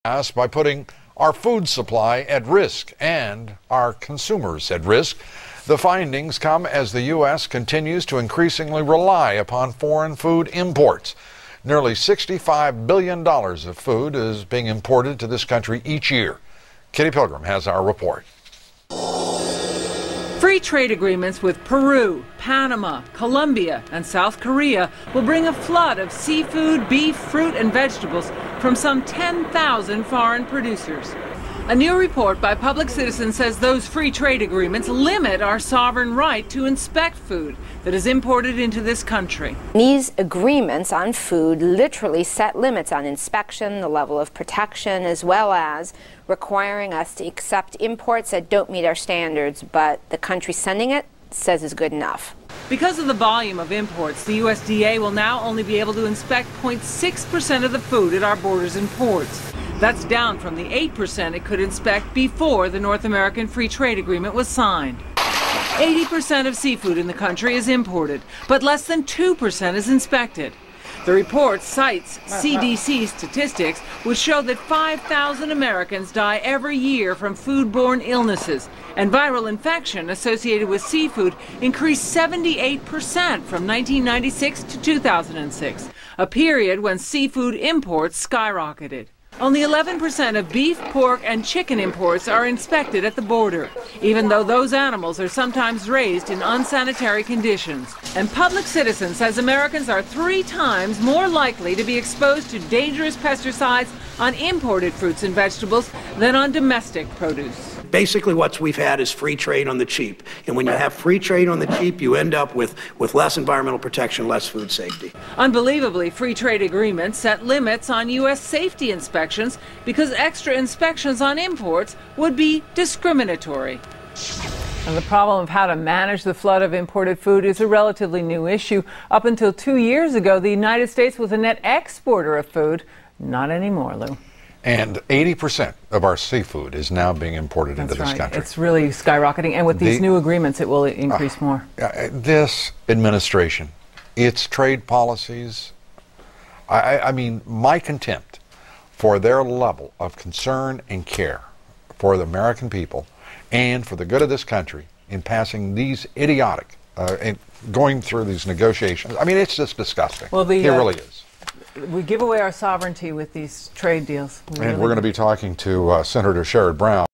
by putting our food supply at risk and our consumers at risk. The findings come as the U.S. continues to increasingly rely upon foreign food imports. Nearly $65 billion of food is being imported to this country each year. Kitty Pilgrim has our report. Free trade agreements with Peru, Panama, Colombia, and South Korea will bring a flood of seafood, beef, fruit, and vegetables from some 10,000 foreign producers. A new report by Public Citizen says those free trade agreements limit our sovereign right to inspect food that is imported into this country. These agreements on food literally set limits on inspection, the level of protection, as well as requiring us to accept imports that don't meet our standards, but the country sending it says is good enough. Because of the volume of imports, the USDA will now only be able to inspect 0.6% of the food at our borders and ports. That's down from the 8% it could inspect before the North American Free Trade Agreement was signed. 80% of seafood in the country is imported, but less than 2% is inspected. The report cites CDC statistics, which show that 5,000 Americans die every year from foodborne illnesses, and viral infection associated with seafood increased 78% from 1996 to 2006, a period when seafood imports skyrocketed. Only 11% of beef, pork, and chicken imports are inspected at the border, even though those animals are sometimes raised in unsanitary conditions. And Public Citizen says Americans are 3 times more likely to be exposed to dangerous pesticides on imported fruits and vegetables than on domestic produce. Basically what we've had is free trade on the cheap. And when you have free trade on the cheap, you end up with less environmental protection, less food safety. Unbelievably, free trade agreements set limits on U.S. safety inspections because extra inspections on imports would be discriminatory. And the problem of how to manage the flood of imported food is a relatively new issue. Up until 2 years ago, the United States was a net exporter of food. Not anymore, Lou. And 80% of our seafood is now being imported into this country. It's really skyrocketing. And with these new agreements, it will increase more. This administration, its trade policies, I mean, my contempt for their level of concern and care for the American people and for the good of this country in passing these idiotic, and going through these negotiations. I mean, it's just disgusting. Well, it really is. We give away our sovereignty with these trade deals. And we're going to be talking to Senator Sherrod Brown.